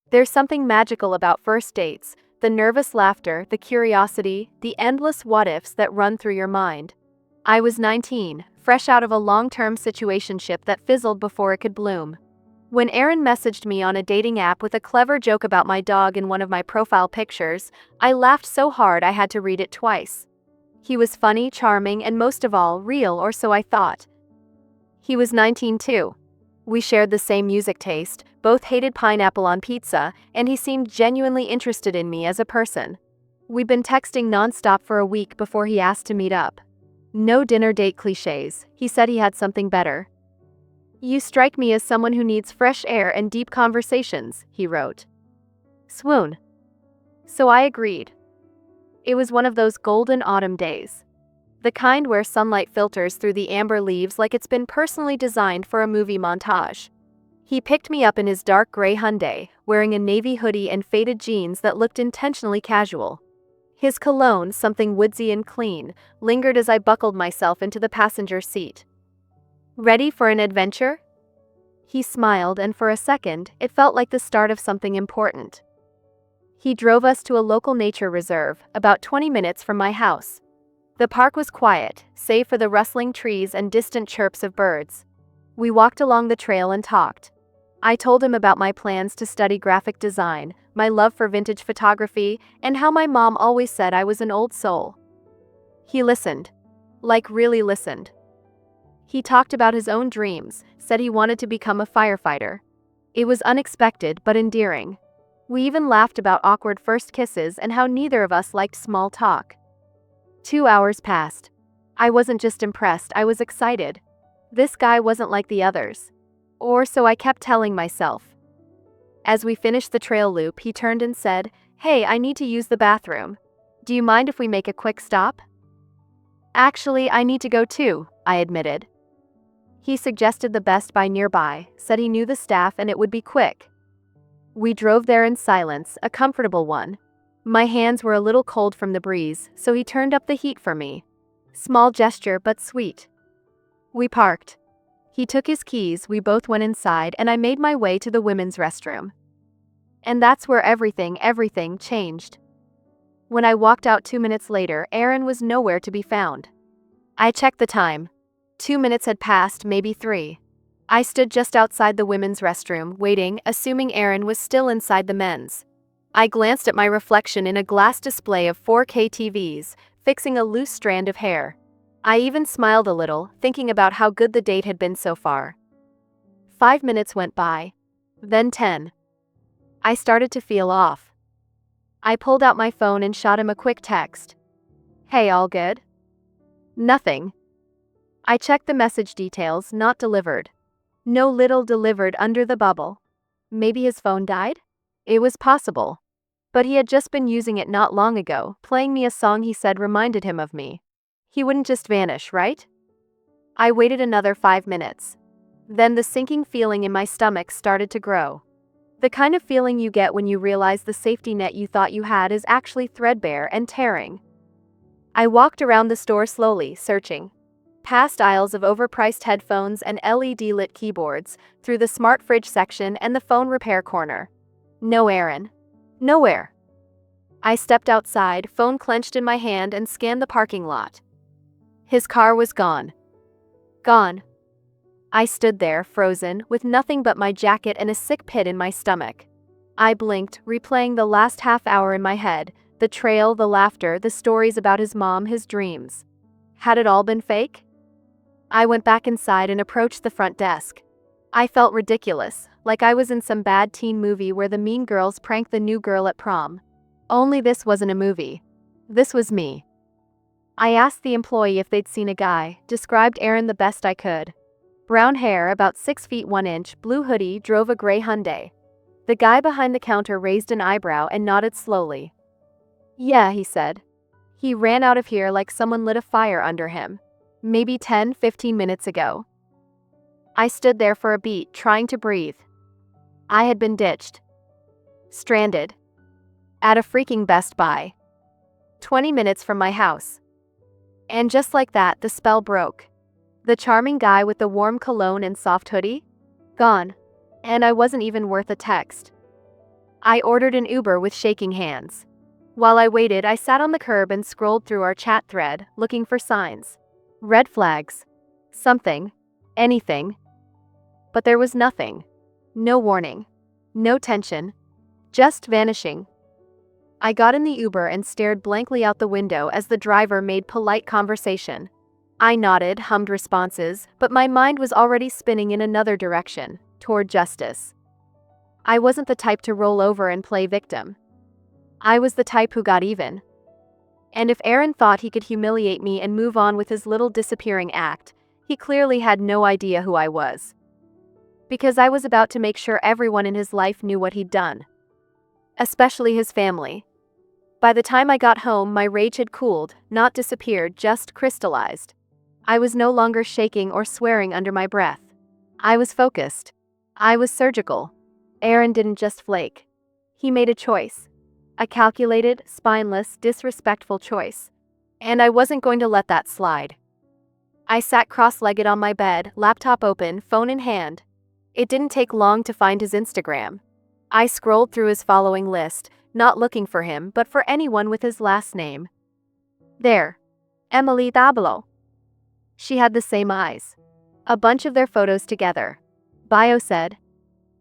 There's something magical about first dates, the nervous laughter, the curiosity, the endless what-ifs that run through your mind. I was 19, fresh out of a long-term situationship that fizzled before it could bloom. When Aaron messaged me on a dating app with a clever joke about my dog in one of my profile pictures, I laughed so hard I had to read it twice. He was funny, charming, and most of all, real, or so I thought. He was 19 too. We shared the same music taste, both hated pineapple on pizza, and he seemed genuinely interested in me as a person. We'd been texting nonstop for a week before he asked to meet up. No dinner date cliches, he said he had something better. "You strike me as someone who needs fresh air and deep conversations," he wrote. Swoon. So I agreed. It was one of those golden autumn days. The kind where sunlight filters through the amber leaves like it's been personally designed for a movie montage. He picked me up in his dark gray Hyundai, wearing a navy hoodie and faded jeans that looked intentionally casual. His cologne, something woodsy and clean, lingered as I buckled myself into the passenger seat. "Ready for an adventure?" He smiled, and for a second, it felt like the start of something important. He drove us to a local nature reserve, about 20 minutes from my house. The park was quiet, save for the rustling trees and distant chirps of birds. We walked along the trail and talked. I told him about my plans to study graphic design, my love for vintage photography, and how my mom always said I was an old soul. He listened. Like, really listened. He talked about his own dreams, said he wanted to become a firefighter. It was unexpected but endearing. We even laughed about awkward first kisses and how neither of us liked small talk. 2 hours passed. I wasn't just impressed, I was excited. This guy wasn't like the others. Or so I kept telling myself. As we finished the trail loop, he turned and said, "Hey, I need to use the bathroom. Do you mind if we make a quick stop?" "Actually, I need to go too," I admitted. He suggested the Best Buy nearby, said he knew the staff and it would be quick. We drove there in silence, a comfortable one. My hands were a little cold from the breeze, so he turned up the heat for me. Small gesture but sweet. We parked. He took his keys, we both went inside, and I made my way to the women's restroom. And that's where everything changed. When I walked out 2 minutes later, Aaron was nowhere to be found. I checked the time. 2 minutes had passed, maybe 3. I stood just outside the women's restroom, waiting, assuming Aaron was still inside the men's. I glanced at my reflection in a glass display of 4K TVs, fixing a loose strand of hair. I even smiled a little, thinking about how good the date had been so far. 5 minutes went by. Then 10. I started to feel off. I pulled out my phone and shot him a quick text. "Hey, all good?" Nothing. I checked the message details, not delivered. No little delivered under the bubble. Maybe his phone died? It was possible. But he had just been using it not long ago, playing me a song he said reminded him of me. He wouldn't just vanish, right? I waited another 5 minutes. Then the sinking feeling in my stomach started to grow. The kind of feeling you get when you realize the safety net you thought you had is actually threadbare and tearing. I walked around the store slowly, searching. Past aisles of overpriced headphones and LED-lit keyboards, through the smart fridge section and the phone repair corner. No Aaron. Nowhere. I stepped outside, phone clenched in my hand, and scanned the parking lot. His car was gone. Gone. I stood there, frozen, with nothing but my jacket and a sick pit in my stomach. I blinked, replaying the last half hour in my head, the trail, the laughter, the stories about his mom, his dreams. Had it all been fake? I went back inside and approached the front desk. I felt ridiculous, like I was in some bad teen movie where the mean girls prank the new girl at prom. Only this wasn't a movie. This was me. I asked the employee if they'd seen a guy, described Aaron the best I could. Brown hair, about 6 feet 1 inch, blue hoodie, drove a gray Hyundai. The guy behind the counter raised an eyebrow and nodded slowly. "Yeah," he said. "He ran out of here like someone lit a fire under him. Maybe 10-15 minutes ago." I stood there for a beat, trying to breathe. I had been ditched. Stranded. At a freaking Best Buy. 20 minutes from my house. And just like that, the spell broke. The charming guy with the warm cologne and soft hoodie? Gone. And I wasn't even worth a text. I ordered an Uber with shaking hands. While I waited, I sat on the curb and scrolled through our chat thread, looking for signs. Red flags. Something. Anything. But there was nothing. No warning. No tension. Just vanishing. I got in the Uber and stared blankly out the window as the driver made polite conversation. I nodded, hummed responses, but my mind was already spinning in another direction, toward justice. I wasn't the type to roll over and play victim. I was the type who got even. And if Aaron thought he could humiliate me and move on with his little disappearing act, he clearly had no idea who I was. Because I was about to make sure everyone in his life knew what he'd done. Especially his family. By the time I got home, my rage had cooled, not disappeared, just crystallized. I was no longer shaking or swearing under my breath. I was focused. I was surgical. Aaron didn't just flake. He made a choice. A calculated, spineless, disrespectful choice. And I wasn't going to let that slide. I sat cross-legged on my bed, laptop open, phone in hand. It didn't take long to find his Instagram. I scrolled through his following list, not looking for him, but for anyone with his last name. There. Emily Dablo. She had the same eyes. A bunch of their photos together. Bio said.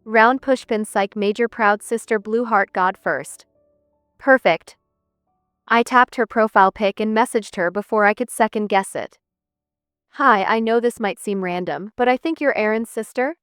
Round pushpin psych major proud sister blue heart God first. Perfect. I tapped her profile pic and messaged her before I could second guess it. Hi, I know this might seem random, but I think you're Aaron's sister?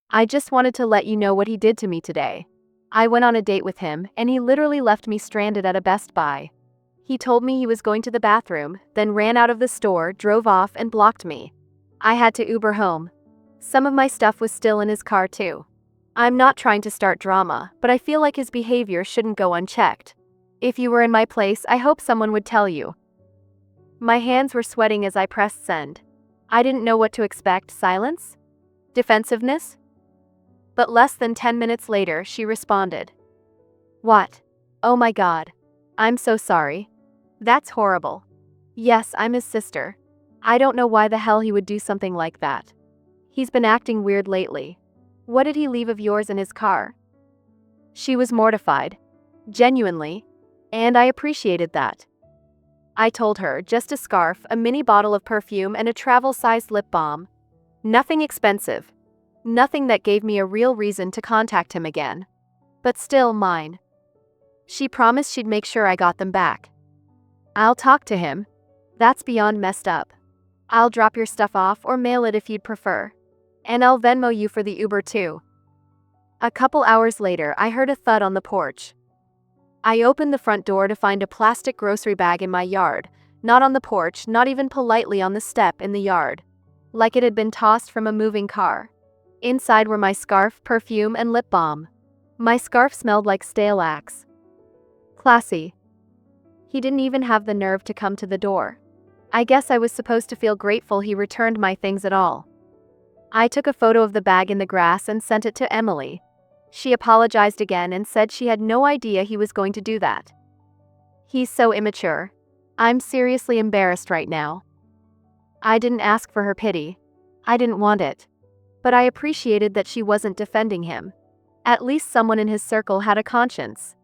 I just wanted to let you know what he did to me today. I went on a date with him, and he literally left me stranded at a Best Buy. He told me he was going to the bathroom, then ran out of the store, drove off, and blocked me. I had to Uber home. Some of my stuff was still in his car too. I'm not trying to start drama, but I feel like his behavior shouldn't go unchecked. If you were in my place, I hope someone would tell you. My hands were sweating as I pressed send. I didn't know what to expect. Silence? Defensiveness? But less than 10 minutes later, she responded. What? Oh my God. I'm so sorry. That's horrible. Yes, I'm his sister. I don't know why the hell he would do something like that. He's been acting weird lately. What did he leave of yours in his car? She was mortified. Genuinely. And I appreciated that. I told her, just a scarf, a mini bottle of perfume, and a travel-sized lip balm. Nothing expensive. Nothing that gave me a real reason to contact him again. But still mine. She promised she'd make sure I got them back. I'll talk to him. That's beyond messed up. I'll drop your stuff off or mail it if you'd prefer. And I'll Venmo you for the Uber too. A couple hours later, I heard a thud on the porch. I opened the front door to find a plastic grocery bag in my yard, not on the porch, not even politely on the step in the yard. Like it had been tossed from a moving car. Inside were my scarf, perfume, and lip balm. My scarf smelled like stale axe. Classy. He didn't even have the nerve to come to the door. I guess I was supposed to feel grateful he returned my things at all. I took a photo of the bag in the grass and sent it to Emily. She apologized again and said she had no idea he was going to do that. He's so immature. I'm seriously embarrassed right now. I didn't ask for her pity. I didn't want it. But I appreciated that she wasn't defending him. At least someone in his circle had a conscience.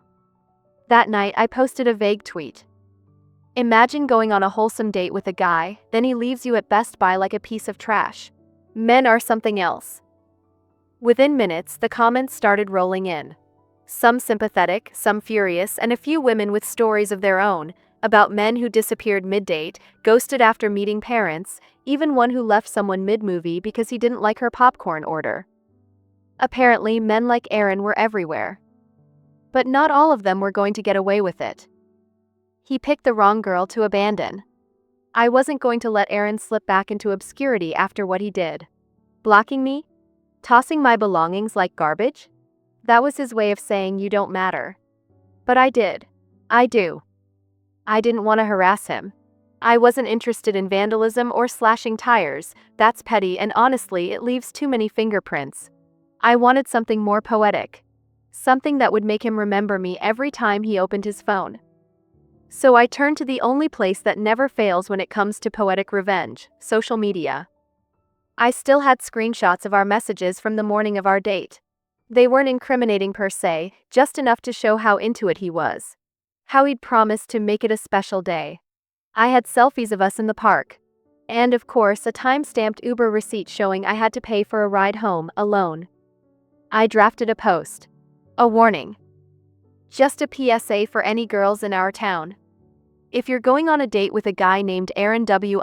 That night, I posted a vague tweet. Imagine going on a wholesome date with a guy, then he leaves you at Best Buy like a piece of trash. Men are something else. Within minutes, the comments started rolling in. Some sympathetic, some furious, and a few women with stories of their own, about men who disappeared mid-date, ghosted after meeting parents, even one who left someone mid-movie because he didn't like her popcorn order. Apparently, men like Aaron were everywhere. But not all of them were going to get away with it. He picked the wrong girl to abandon. I wasn't going to let Aaron slip back into obscurity after what he did. Blocking me? Tossing my belongings like garbage? That was his way of saying you don't matter. But I did. I do. I didn't want to harass him. I wasn't interested in vandalism or slashing tires. That's petty, and honestly, it leaves too many fingerprints. I wanted something more poetic. Something that would make him remember me every time he opened his phone. So I turned to the only place that never fails when it comes to poetic revenge: social media. I still had screenshots of our messages from the morning of our date. They weren't incriminating per se, just enough to show how into it he was. How he'd promised to make it a special day. I had selfies of us in the park. And of course, a time-stamped Uber receipt showing I had to pay for a ride home, alone. I drafted a post. A warning. Just a PSA for any girls in our town. If you're going on a date with a guy named Aaron W.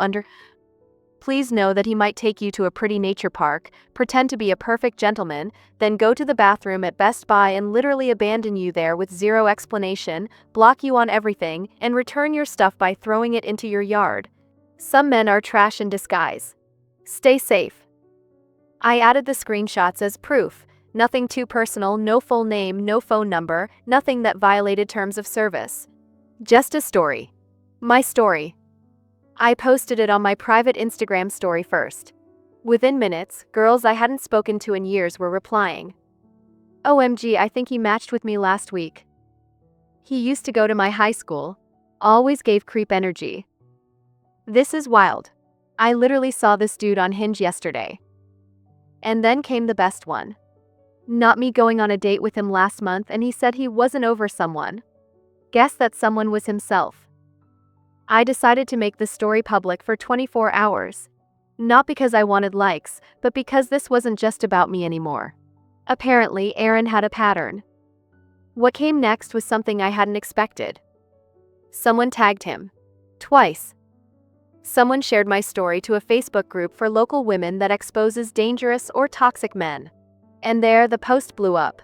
Please know that he might take you to a pretty nature park, pretend to be a perfect gentleman, then go to the bathroom at Best Buy and literally abandon you there with zero explanation, block you on everything, and return your stuff by throwing it into your yard. Some men are trash in disguise. Stay safe. I added the screenshots as proof. Nothing too personal, no full name, no phone number, nothing that violated terms of service. Just a story. My story. I posted it on my private Instagram story first. Within minutes, girls I hadn't spoken to in years were replying. OMG, I think he matched with me last week. He used to go to my high school. Always gave creep energy. This is wild. I literally saw this dude on Hinge yesterday. And then came the best one. Not me going on a date with him last month and he said he wasn't over someone. Guess that someone was himself. I decided to make the story public for 24 hours. Not because I wanted likes, but because this wasn't just about me anymore. Apparently, Aaron had a pattern. What came next was something I hadn't expected. Someone tagged him. Twice. Someone shared my story to a Facebook group for local women that exposes dangerous or toxic men. And there, the post blew up.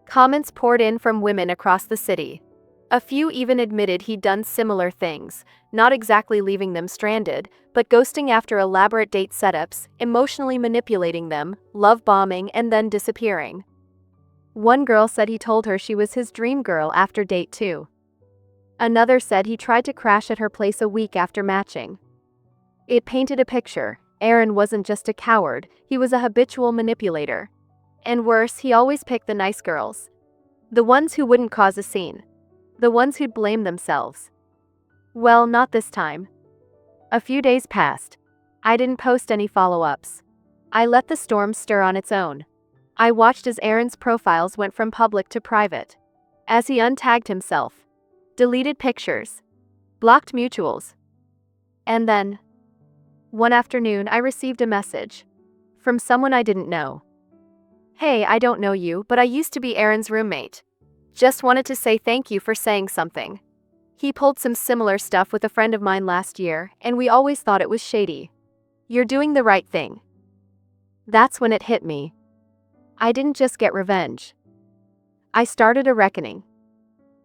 Comments poured in from women across the city. A few even admitted he'd done similar things, not exactly leaving them stranded, but ghosting after elaborate date setups, emotionally manipulating them, love bombing, and then disappearing. One girl said he told her she was his dream girl after date 2. Another said he tried to crash at her place a week after matching. It painted a picture. Aaron wasn't just a coward, he was a habitual manipulator. And worse, he always picked the nice girls. The ones who wouldn't cause a scene. The ones who'd blame themselves. Well, not this time. A few days passed. I didn't post any follow-ups. I let the storm stir on its own. I watched as Aaron's profiles went from public to private. As he untagged himself. Deleted pictures. Blocked mutuals. And then, one afternoon I received a message. From someone I didn't know. Hey, I don't know you, but I used to be Aaron's roommate. Just wanted to say thank you for saying something. He pulled some similar stuff with a friend of mine last year, and we always thought it was shady. You're doing the right thing. That's when it hit me. I didn't just get revenge. I started a reckoning.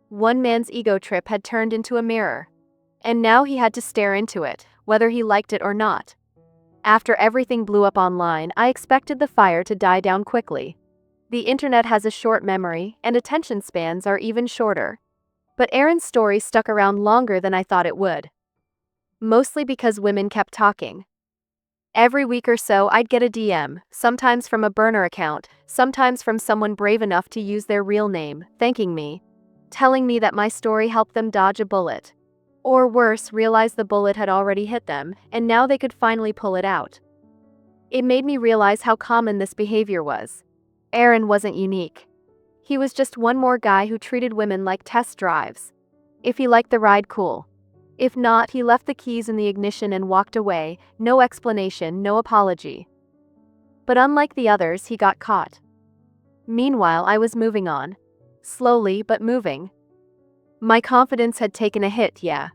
One man's ego trip had turned into a mirror. And now he had to stare into it, whether he liked it or not. After everything blew up online, I expected the fire to die down quickly. The internet has a short memory, and attention spans are even shorter. But Aaron's story stuck around longer than I thought it would. Mostly because women kept talking. Every week or so I'd get a DM, sometimes from a burner account, sometimes from someone brave enough to use their real name, thanking me. Telling me that my story helped them dodge a bullet. Or worse, realize the bullet had already hit them, and now they could finally pull it out. It made me realize how common this behavior was. Aaron wasn't unique. He was just one more guy who treated women like test drives. If he liked the ride, cool. If not, he left the keys in the ignition and walked away, no explanation, no apology. But unlike the others, he got caught. Meanwhile, I was moving on. Slowly, but moving. My confidence had taken a hit, yeah.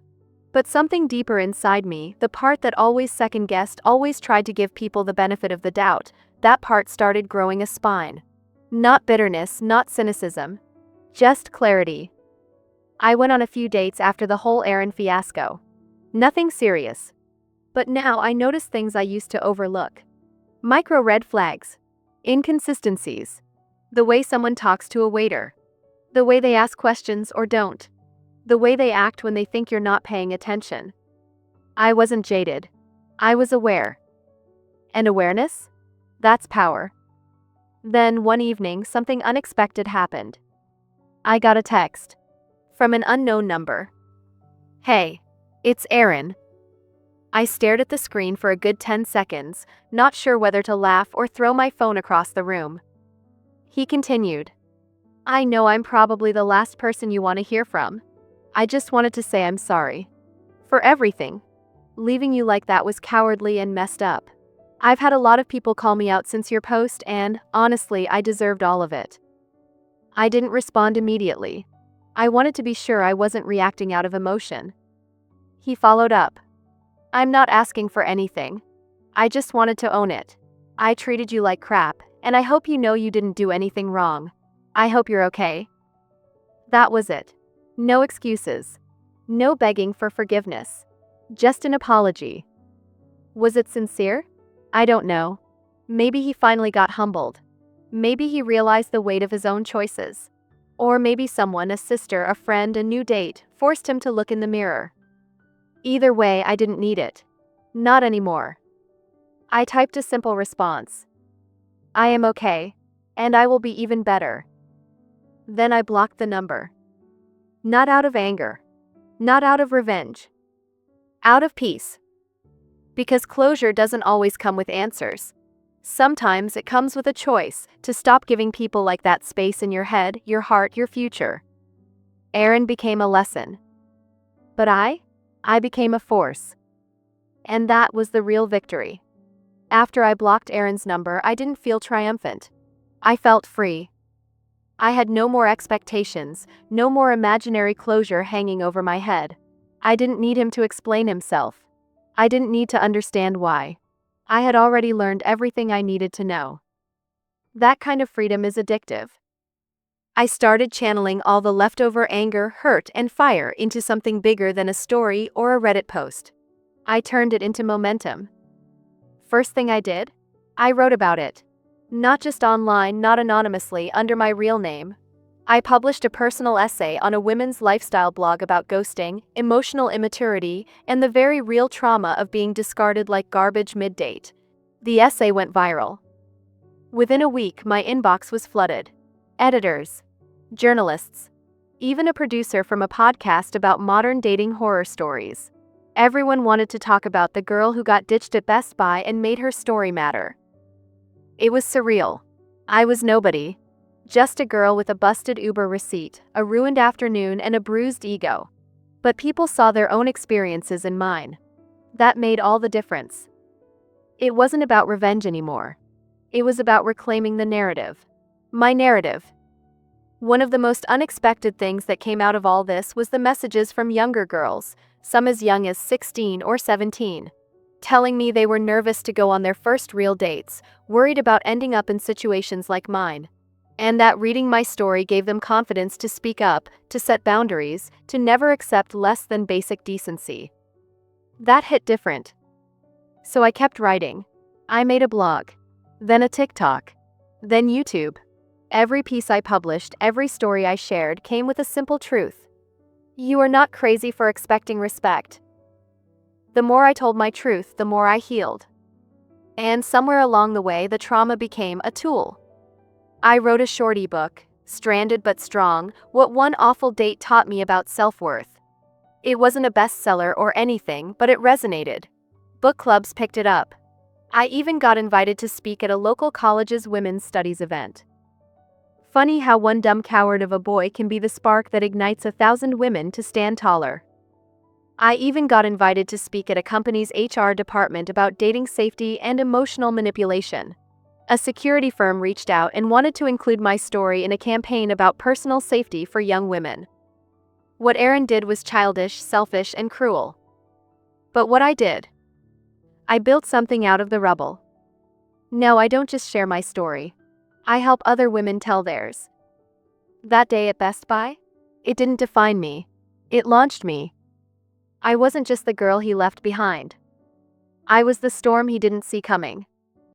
But something deeper inside me, the part that always second-guessed, always tried to give people the benefit of the doubt, that part started growing a spine. Not bitterness, not cynicism. Just clarity. I went on a few dates after the whole Aaron fiasco. Nothing serious. But now I noticed things I used to overlook. Micro red flags. Inconsistencies. The way someone talks to a waiter. The way they ask questions or don't. The way they act when they think you're not paying attention. I wasn't jaded. I was aware. And awareness? That's power. Then, one evening, something unexpected happened. I got a text. From an unknown number. Hey, it's Aaron. I stared at the screen for a good 10 seconds, not sure whether to laugh or throw my phone across the room. He continued. I know I'm probably the last person you want to hear from. I just wanted to say I'm sorry. For everything. Leaving you like that was cowardly and messed up. I've had a lot of people call me out since your post and, honestly, I deserved all of it. I didn't respond immediately. I wanted to be sure I wasn't reacting out of emotion. He followed up. I'm not asking for anything. I just wanted to own it. I treated you like crap, and I hope you know you didn't do anything wrong. I hope you're okay. That was it. No excuses. No begging for forgiveness. Just an apology. Was it sincere? I don't know. Maybe he finally got humbled. Maybe he realized the weight of his own choices. Or maybe someone, a sister, a friend, a new date, forced him to look in the mirror. Either way, I didn't need it. Not anymore. I typed a simple response. I am okay, and I will be even better. Then I blocked the number. Not out of anger. Not out of revenge. Out of peace. Because closure doesn't always come with answers. Sometimes it comes with a choice to stop giving people like that space in your head, your heart, your future. Aaron became a lesson. But I became a force. And that was the real victory. After I blocked Aaron's number, I didn't feel triumphant. I felt free. I had no more expectations, no more imaginary closure hanging over my head. I didn't need him to explain himself. I didn't need to understand why. I had already learned everything I needed to know. That kind of freedom is addictive. I started channeling all the leftover anger, hurt, and fire into something bigger than a story or a Reddit post. I turned it into momentum. First thing I did? I wrote about it. Not just online, not anonymously, under my real name. I published a personal essay on a women's lifestyle blog about ghosting, emotional immaturity, and the very real trauma of being discarded like garbage mid-date. The essay went viral. Within a week, my inbox was flooded. Editors, journalists, even a producer from a podcast about modern dating horror stories. Everyone wanted to talk about the girl who got ditched at Best Buy and made her story matter. It was surreal. I was nobody. Just a girl with a busted Uber receipt, a ruined afternoon, and a bruised ego. But people saw their own experiences in mine. That made all the difference. It wasn't about revenge anymore. It was about reclaiming the narrative. My narrative. One of the most unexpected things that came out of all this was the messages from younger girls, some as young as 16 or 17. Telling me they were nervous to go on their first real dates, worried about ending up in situations like mine. And that reading my story gave them confidence to speak up, to set boundaries, to never accept less than basic decency. That hit different. So I kept writing. I made a blog. Then a TikTok. Then YouTube. Every piece I published, every story I shared came with a simple truth. You are not crazy for expecting respect. The more I told my truth, the more I healed. And somewhere along the way, the trauma became a tool. I wrote a short ebook, Stranded but Strong, What One Awful Date Taught Me About Self-Worth. It wasn't a bestseller or anything, but it resonated. Book clubs picked it up. I even got invited to speak at a local college's women's studies event. Funny how one dumb coward of a boy can be the spark that ignites 1,000 women to stand taller. I even got invited to speak at a company's HR department about dating safety and emotional manipulation. A security firm reached out and wanted to include my story in a campaign about personal safety for young women. What Aaron did was childish, selfish, and cruel. But what I did? I built something out of the rubble. No, I don't just share my story. I help other women tell theirs. That day at Best Buy? It didn't define me. It launched me. I wasn't just the girl he left behind. I was the storm he didn't see coming.